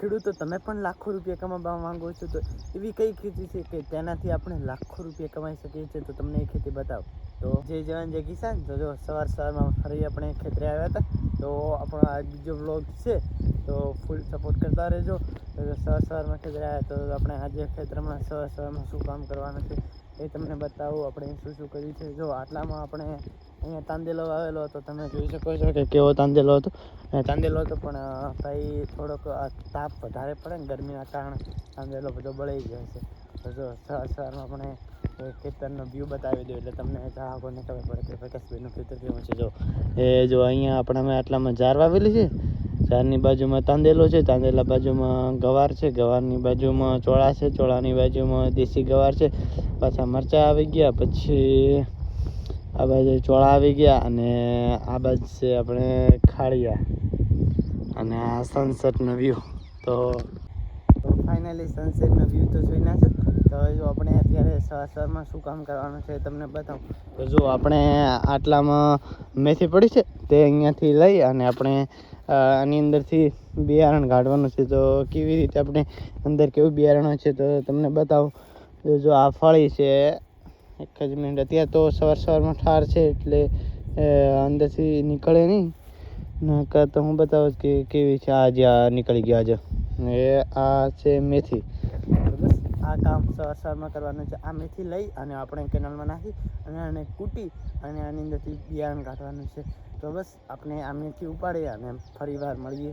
ખેડૂતો તમે પણ લાખો રૂપિયા કમાવા માંગો છો તો એવી કઈ ખેતી છે કે તેનાથી આપણે લાખો રૂપિયા કમાઈ શકીએ છીએ? તો તમને એ ખેતી બતાવો. તો જય જવાન જય કિસાન. તો જો સવારમાં ફરી આપણે ખેતરે આવ્યા હતા. તો આપણો આ બીજો વ્લોગ છે તો ફૂલ સપોર્ટ કરતા રહેજો. સવારમાં ખેતરે આવ્યા તો આપણે આજે ખેતરમાં સવારમાં શું કામ કરવાનું છે એ તમને બતાવું. આપણે શું કર્યું છે. જો આટલામાં આપણે અહીંયા તાંદેલો આવેલો હતો, તમે જોઈ શકો છો કે કેવો તાંદેલો હતો. તાંદેલો હતો પણ ભાઈ થોડોક તાપ વધારે પડે ને ગરમીના કારણે તાંદેલો બધો બળી ગયો છે. તો જો સવારમાં આપણે ખેતરનો વ્યૂ બતાવી દો એટલે તમને ગ્રાહકોને ખબર પડે કે પ્રકાશભાઈનું ખેતર કેવું છે. જો અહીંયા આપણામાં આટલામાં ઝાર વાવેલી છે. ઝારની બાજુમાં તાંદેલો છે, તાંદેલા બાજુમાં ગવાર છે, ગવારની બાજુમાં ચોળા છે, ચોળાની બાજુમાં દેશી ગવાર છે, પાછા મરચાં આવી ગયા, પછી આ બાજુ ચોળા આવી ગયા અને આ બાજુ છે આપણે ખાળિયા અને આ સનસેટનો વ્યૂ. તો ફાઇનલી સનસેટનો વ્યૂ તો જોઈ નાખ્યો. તો જો આપણે અત્યારે સવારમાં શું કામ કરવાનું છે તમને બતાવું. તો જો આપણે આટલામાં મેથી પડી છે તે અહીંયાથી લઈ અને આપણે આની અંદરથી બિયારણ કાઢવાનું છે. તો કેવી રીતે આપણે અંદર કેવું બિયારણ છે તો તમને બતાવું. જો આ ફળી છે, એક જ મિનિટ. અત્યારે તો સવારમાં ઠાર છે એટલે અંદરથી નીકળે નહીં. નકર તો હું બતાવું કે કેવી છે. આ જે નીકળી ગયા આજે એ આ છે મેથી. બસ આ કામ સવારમાં કરવાનું છે. આ મેથી લઈ અને આપણે કેનાલમાં નાખી અને આને કૂટી અને આની અંદરથી બિયારણ કાઢવાનું છે. તો બસ આપણે આ મેથી ઉપાડીએ અને ફરી વાર મળીએ.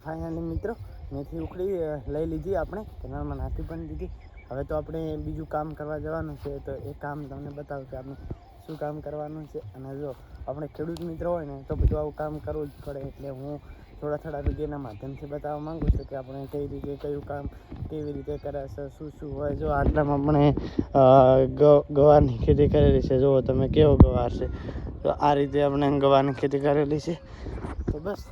ફાઇનલી મિત્રો મેથી ઉખડી લઈ લીધી, આપણે કેનાલમાં નાખી પણ દીધી. હવે તો આપણે બીજું કામ કરવા જવાનું છે. તો એ કામ તમને બતાવું કે આપણે શું કામ કરવાનું છે. અને જો આપણે ખેડૂત મિત્રો હોય ને તો બધું આવું કામ કરવું જ પડે. એટલે હું થોડા વિડીયોના માધ્યમથી બતાવવા માગું છું કે આપણે કઈ રીતે કયું કામ કેવી રીતે કરે છે, શું હોય. જો આટલામાં આપણે ગવારની ખેતી કરેલી છે. જુઓ તમે કેવો ગવાર છે. તો આ રીતે આપણે ગવારની ખેતી કરેલી છે. તો બસ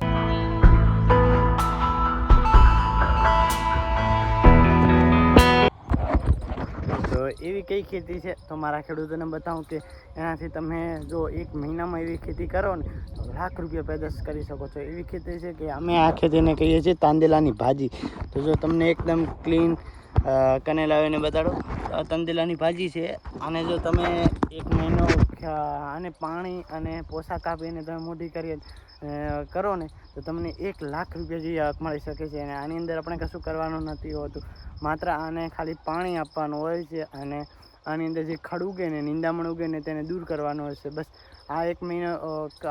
તો એવી કઈ ખેતી છે તો મારા ખેડૂતોને બતાવું કે એનાથી તમે જો એક મહિનામાં એવી ખેતી કરો ને તો લાખ રૂપિયા પેદાશ કરી શકો છો. એવી ખેતી છે કે અમે આ ખેતીને કહીએ છીએ તાંદેલાની ભાજી. તો જો તમને એકદમ ક્લીન કને લાવીને બતાડો. તાંદેલાની ભાજી છે. આને જો તમે એક મહિનો આને પાણી અને પોષક આપીને તમે મોટી કરી કરો ને તો તમને 1 લાખ રૂપિયા જેવી આવક મળી શકે છે. અને આની અંદર આપણે કશું કરવાનું નથી હોતું, માત્ર આને ખાલી પાણી આપવાનું હોય છે અને આની અંદર જે ખડ ઉગે ને નિંદામણ ઉગે ને તેને દૂર કરવાનું હોય છે. બસ આ 1 મહિનો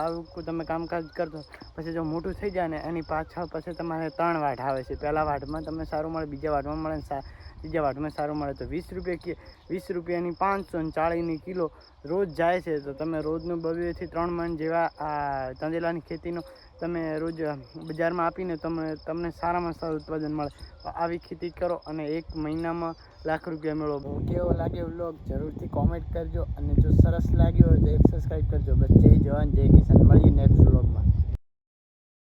આવું તમે કામકાજ કરતો પછી જો મોટું થઈ જાય ને એની પાછળ પછી તમારે 3 વાઢ આવે છે. પહેલા વાઢમાં તમને સારું મળે, બીજા વાઢમાં મળે ને ત્રીજા વાઢમાં સારું મળે. તો 20 રૂપિયાની 540ની કિલો રોજ જાય છે. તો તમે રોજનું 2 થી 3 મણ જેવા આ તાંદેલાની ખેતીનો તમે રોજ બજારમાં આપીને તમને સારામાં સારું ઉત્પાદન મળે. આવી ખેતી કરો અને 1 મહિનામાં લાખ રૂપિયા મેળવો. કેવો લાગ્યો વ્લોગ જરૂરથી કોમેન્ટ કરજો અને જો સરસ લાગ્યો હોય તો એક સબસ્ક્રાઈબ કરજો. બસ જય જવાન જય કિસાન. મળીએ નેક્સ્ટ વ્લોગમાં.